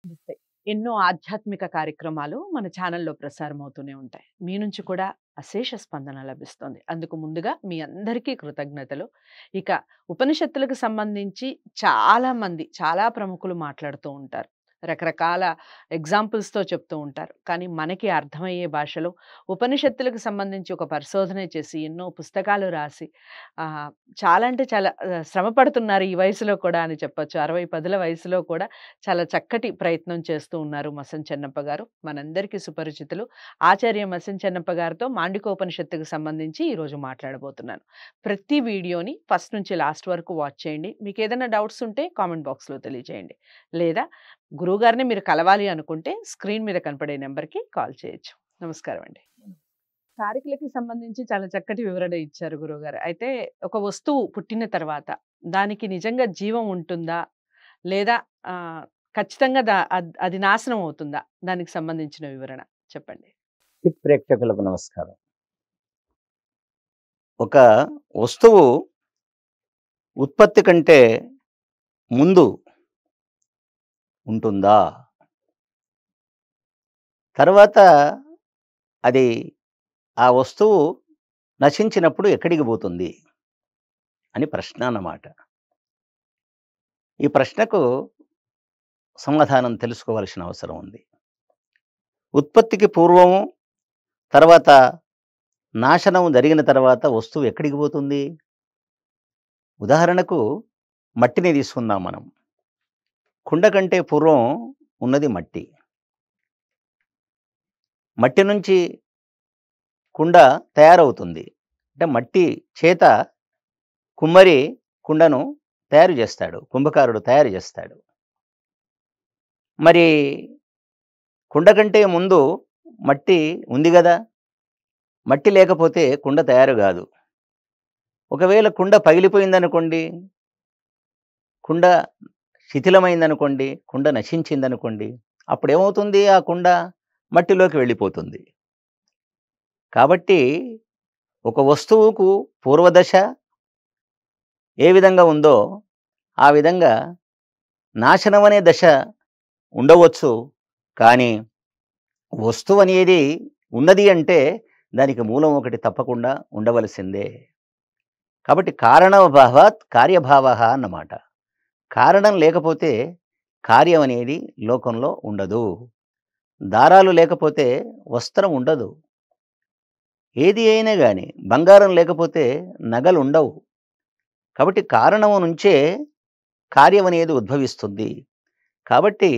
నమస్తే. ఎన్నో ఆధ్యాత్మిక కార్యక్రమాలు మన ఛానల్‌లో ప్రసారమవుతూనే ఉంటాయి. మీ నుంచి కూడా అశేష స్పందన లభిస్తుంది. అందుకు ముందుగా మీ అందరికీ కృతజ్ఞతలు. ఇక ఉపనిషత్తులకు సంబంధించి చాలా ప్రముఖులు మాట్లాడుతూ ఉంటారు. రకరకాల ఎగ్జాంపుల్స్‌తో చెప్తూ ఉంటారు. కానీ మనకి అర్థమయ్యే భాషలో ఉపనిషత్తులకు సంబంధించి ఒక పరిశోధన చేసి, ఎన్నో పుస్తకాలు రాసి ఆహ్, చాలా అంటే చాలా శ్రమ పడుతున్నారు ఈ వయసులో కూడా అని చెప్పొచ్చు. 60, 10ల వయసులో కూడా చాలా చక్కటి ప్రయత్నం చేస్తూ ఉన్నారు మసన్ చెన్నప్ప గారు. మనందరికీ సుపరిచితులు. ఆచార్య మసన్ చెన్నప్ప గారితో మాండికోపనిషత్తుకు సంబంధించి ఈరోజు మాట్లాడబోతున్నాను. ప్రతి వీడియోని ఫస్ట్ నుంచి లాస్ట్ వరకు వాచ్ చేయండి. మీకేదైనా డౌట్స్ ఉంటే కామెంట్ బాక్స్‌లో తెలియజేయండి. లేదా గురువుగారిని మీరు కలవాలి అనుకుంటే స్క్రీన్ మీద కనపడే నంబర్‌కి కాల్ చేయొచ్చు. నమస్కారం అండి. కారికలకి సంబంధించి చాలా చక్కటి వివరణ ఇచ్చారు గురువుగారు. అయితే ఒక వస్తువు పుట్టిన తర్వాత దానికి నిజంగా జీవం ఉంటుందా? లేదా ఆహ్, ఖచ్చితంగా అది నాశనం అవుతుందా? దానికి సంబంధించిన వివరణ చెప్పండి. హిట్ ప్రేక్షకులకు నమస్కారం. ఒక వస్తువు ఉత్పత్తి కంటే ముందు ఉంటుందా? తర్వాత అది ఆ వస్తువు నశించినప్పుడు ఎక్కడికి పోతుంది? అని ప్రశ్న అన్నమాట. ఈ ప్రశ్నకు సమాధానం తెలుసుకోవాల్సిన అవసరం ఉంది. ఉత్పత్తికి పూర్వము, తర్వాత నాశనం జరిగిన తర్వాత వస్తువు ఎక్కడికి పోతుంది? ఉదాహరణకు మట్టిని తీసుకుందాం మనం. కుండ కంటే పూర్వం ఉన్నది మట్టి. మట్టి నుంచి కుండ తయారవుతుంది. అంటే మట్టి చేత కుమ్మరి కుండను తయారు చేస్తాడు. కుంభకారుడు తయారు చేస్తాడు. మరి కుండ కంటే ముందు మట్టి ఉంది గదా! మట్టి లేకపోతే కుండ తయారు గాదు. ఒకవేళ కుండ పగిలిపోయిందనుకోండి, కుండ శిథిలమైందనుకోండి, కుండ నశించిందనుకోండి, అప్పుడేమవుతుంది? ఆ కుండ మట్టిలోకి వెళ్ళిపోతుంది. కాబట్టి ఒక వస్తువుకు పూర్వదశ ఏ విధంగా ఉందో, ఆ విధంగా నాశనం అనే దశ ఉండవచ్చు. కానీ వస్తువు అనేది ఉన్నది అంటే దానికి మూలం ఒకటి తప్పకుండా ఉండవలసిందే. కాబట్టి కారణభావాత్ కార్యభావః అన్నమాట. కారణం లేకపోతే కార్యం అనేది లోకంలో ఉండదు. దారాలు లేకపోతే వస్త్రం ఉండదు. ఏది అయినా గాని బంగారం లేకపోతే నగలుండవు. కాబట్టి కారణము నుంచే కార్యం అనేది ఉద్భవిస్తుంది. కాబట్టి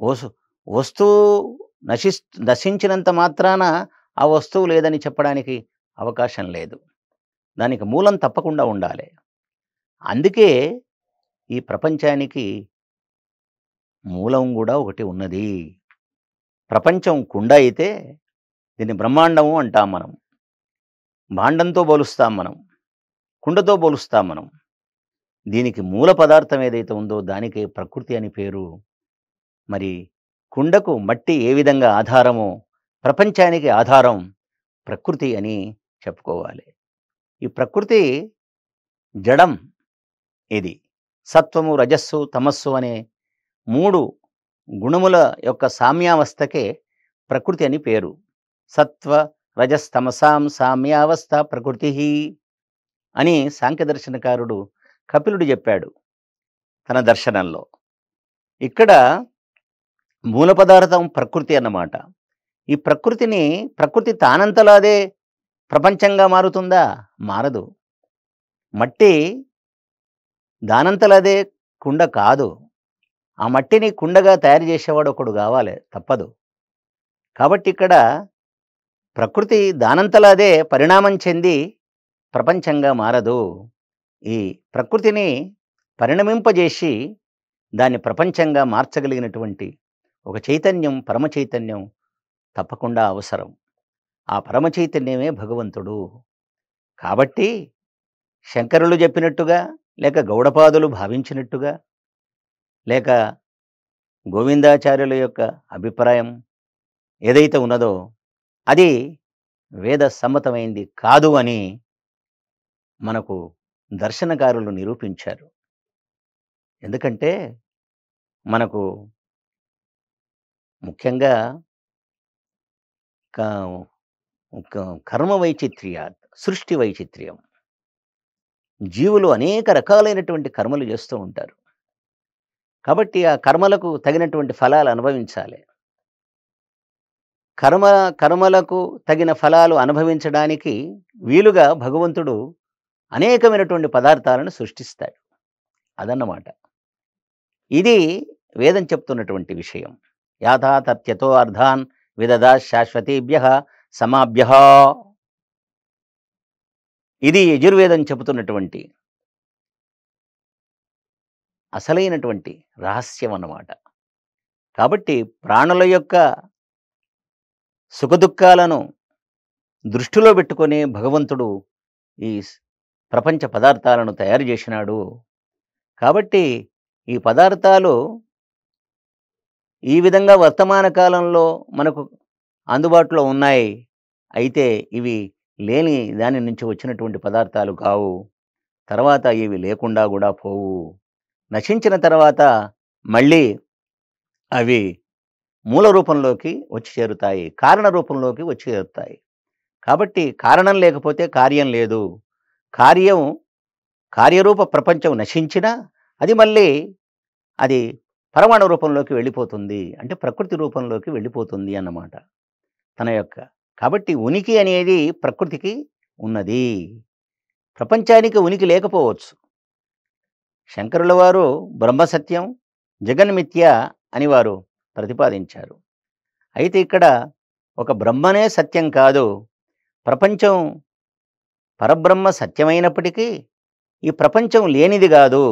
వసు వస్తువు నశించినంత మాత్రాన ఆ వస్తువు లేదని చెప్పడానికి అవకాశం లేదు. దానికి మూలం తప్పకుండా ఉండాలి. అందుకే ఈ ప్రపంచానికి మూలం గూడా ఒకటి ఉన్నది. ప్రపంచం కుండ అయితే దీన్ని బ్రహ్మాండము అంటాం మనం. భాండంతో పోలుస్తాం మనం. కుండతో పోలుస్తాం మనం. దీనికి మూల పదార్థం ఏదైతే ఉందో దానికే ప్రకృతి అని పేరు. మరి కుండకు మట్టి ఏ విధంగా ఆధారమో ప్రపంచానికి ఆధారం ప్రకృతి అని చెప్పుకోవాలి. ఈ ప్రకృతి జడం ఇది. సత్వము, రజస్సు, తమస్సు అనే 3 గుణముల యొక్క సామ్యావస్థకే ప్రకృతి అని పేరు. సత్వ రజస్తమసాం సామ్యావస్థ ప్రకృతి అని సాంఖ్య దర్శనకారుడు కపిలుడు చెప్పాడు తన దర్శనంలో. ఇక్కడ మూల పదార్థం ప్రకృతి అన్నమాట. ఈ ప్రకృతి తానంతలా అదే ప్రపంచంగా మారుతుందా? మారదు. మట్టి దానంతలదే కుండ కాదు. ఆ మట్టిని కుండగా తయారు చేసేవాడు ఒకడు కావాలి, తప్పదు. కాబట్టి ఇక్కడ ప్రకృతి దానంతలా అదే పరిణామం చెంది ప్రపంచంగా మారదు. ఈ ప్రకృతిని పరిణమింపజేసి దాన్ని ప్రపంచంగా మార్చగలిగినటువంటి ఒక చైతన్యం, పరమ చైతన్యం తప్పకుండా అవసరం. ఆ పరమ చైతన్యమే భగవంతుడు. కాబట్టి శంకరులు చెప్పినట్టుగా, లేక గౌడపాదులు భావించినట్టుగా, లేక గోవిందాచార్యుల యొక్క అభిప్రాయం ఏదైతే ఉన్నదో అది వేద సమ్మతమైంది కాదు అని మనకు దర్శనకారులు నిరూపించారు. ఎందుకంటే మనకు ముఖ్యంగా క- కర్మ వైచిత్ర్యాత్ సృష్టి వైచిత్ర్యం. జీవులు అనేక రకాలైనటువంటి కర్మలు చేస్తూ ఉంటారు. కాబట్టి ఆ కర్మలకు తగినటువంటి ఫలాలు అనుభవించాలి. కర్మ కర్మలకు తగిన ఫలాలు అనుభవించడానికి వీలుగా భగవంతుడు అనేకమైనటువంటి పదార్థాలను సృష్టిస్తాడు. అదన్నమాట. ఇది వేదం చెప్తున్నటువంటి విషయం. యాథా తత్యతో అర్థాన్ విదదా శాశ్వతేభ్య సమాభ్య. ఇది యజుర్వేదం చెబుతున్నటువంటి అసలైనటువంటి రహస్యం అన్నమాట. కాబట్టి ప్రాణుల యొక్క సుఖదుఖాలను దృష్టిలో పెట్టుకొని భగవంతుడు ఈ ప్రపంచ పదార్థాలను తయారు చేసినాడు. కాబట్టి ఈ పదార్థాలు ఈ విధంగా వర్తమాన కాలంలో మనకు అందుబాటులో ఉన్నాయి. అయితే ఇవి లేని దాని నుంచి వచ్చినటువంటి పదార్థాలు కావు. తర్వాత ఇవి లేకుండా కూడా పోవు. నశించిన తర్వాత మళ్ళీ అవి మూల రూపంలోకి వచ్చి చేరుతాయి, కారణ రూపంలోకి వచ్చి చేరుతాయి. కాబట్టి కారణం లేకపోతే కార్యం లేదు. కార్యరూప ప్రపంచం నశించినా అది మళ్ళీ అది పరమాణు రూపంలోకి వెళ్ళిపోతుంది, అంటే ప్రకృతి రూపంలోకి వెళ్ళిపోతుంది అన్నమాట తన యొక్క. కాబట్టి ఉనికి అనేది ప్రకృతికి ఉన్నది, ప్రపంచానికి ఉనికి లేకపోవచ్చు. శంకరుల వారు బ్రహ్మసత్యం జగన్మిథ్య అని వారు ప్రతిపాదించారు. అయితే ఇక్కడ ఒక బ్రహ్మనే సత్యం కాదు, ప్రపంచం పరబ్రహ్మ సత్యమైనప్పటికీ ఈ ప్రపంచం లేనిది కాదు,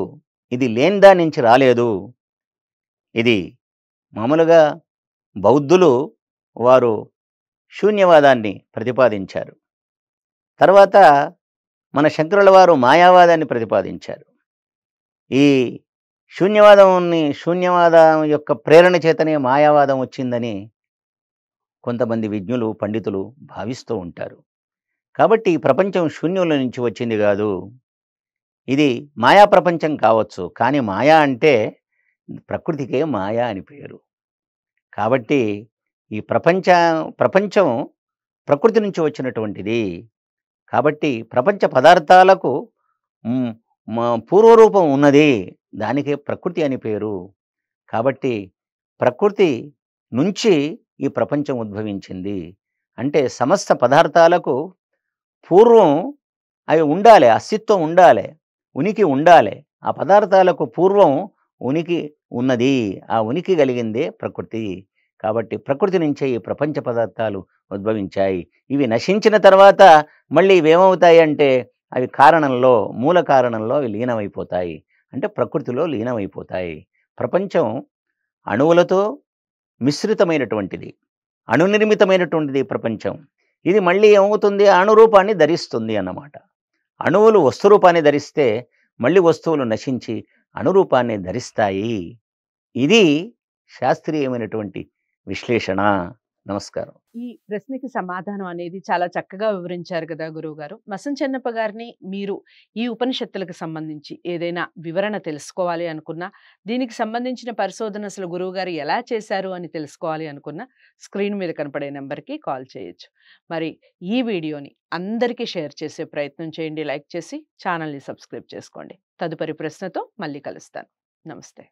ఇది లేని దాని నుంచి రాలేదు. ఇది మామూలుగా బౌద్ధులు వారు శూన్యవాదాన్ని ప్రతిపాదించారు. తర్వాత మన శంకరుల వారు మాయావాదాన్ని ప్రతిపాదించారు. ఈ శూన్యవాదం యొక్క ప్రేరణ చేతనే మాయావాదం వచ్చిందని కొంతమంది విజ్ఞులు పండితులు భావిస్తూ ఉంటారు. కాబట్టి ఈ ప్రపంచం శూన్యంలో నుంచి వచ్చింది కాదు, ఇది మాయా ప్రపంచం కావచ్చు, కానీ మాయా అంటే ప్రకృతికే మాయా అని పేరు. కాబట్టి ఈ ప్రపంచం ప్రకృతి నుంచి వచ్చినటువంటిది. కాబట్టి ప్రపంచ పదార్థాలకు పూర్వరూపం ఉన్నది, దానికే ప్రకృతి అని పేరు. కాబట్టి ప్రకృతి నుంచి ఈ ప్రపంచం ఉద్భవించింది. అంటే సమస్త పదార్థాలకు పూర్వం అవి ఉండాలి, అస్తిత్వం ఉండాలి, ఉనికి ఉండాలి. ఆ పదార్థాలకు పూర్వం ఉనికి ఉన్నది, ఆ ఉనికి కలిగిందే ప్రకృతి. కాబట్టి ప్రకృతి నుంచే ఈ ప్రపంచ పదార్థాలు ఉద్భవించాయి. ఇవి నశించిన తర్వాత మళ్ళీ ఇవేమవుతాయి అంటే అవి మూల కారణంలో అవి లీనమైపోతాయి, అంటే ప్రకృతిలో లీనమైపోతాయి. ప్రపంచం అణువులతో మిశ్రితమైనటువంటిది, అణునిర్మితమైనటువంటిది ప్రపంచం. ఇది మళ్ళీ ఏమవుతుంది, అణురూపాన్ని ధరిస్తుంది అన్నమాట. అణువులు వస్తురూపాన్ని ధరిస్తే మళ్ళీ వస్తువులు నశించి అణురూపాన్ని ధరిస్తాయి. ఇది శాస్త్రీయమైనటువంటి విశ్లేషణ. నమస్కారం. ఈ ప్రశ్నకి సమాధానం అనేది చాలా చక్కగా వివరించారు కదా గురువు గారు. మసం చెన్నప్ప గారిని మీరు ఈ ఉపనిషత్తులకు సంబంధించి ఏదైనా వివరణ తెలుసుకోవాలి అనుకున్నా, దీనికి సంబంధించిన పరిశోధన అసలు గురువు గారు ఎలా చేశారు అని తెలుసుకోవాలి అనుకున్నా, స్క్రీన్ మీద కనపడే నెంబర్కి కాల్ చేయొచ్చు. మరి ఈ వీడియోని అందరికీ షేర్ చేసే ప్రయత్నం చేయండి, లైక్ చేసి ఛానల్ని సబ్స్క్రైబ్ చేసుకోండి. తదుపరి ప్రశ్నతో మళ్ళీ కలుస్తాను. నమస్తే.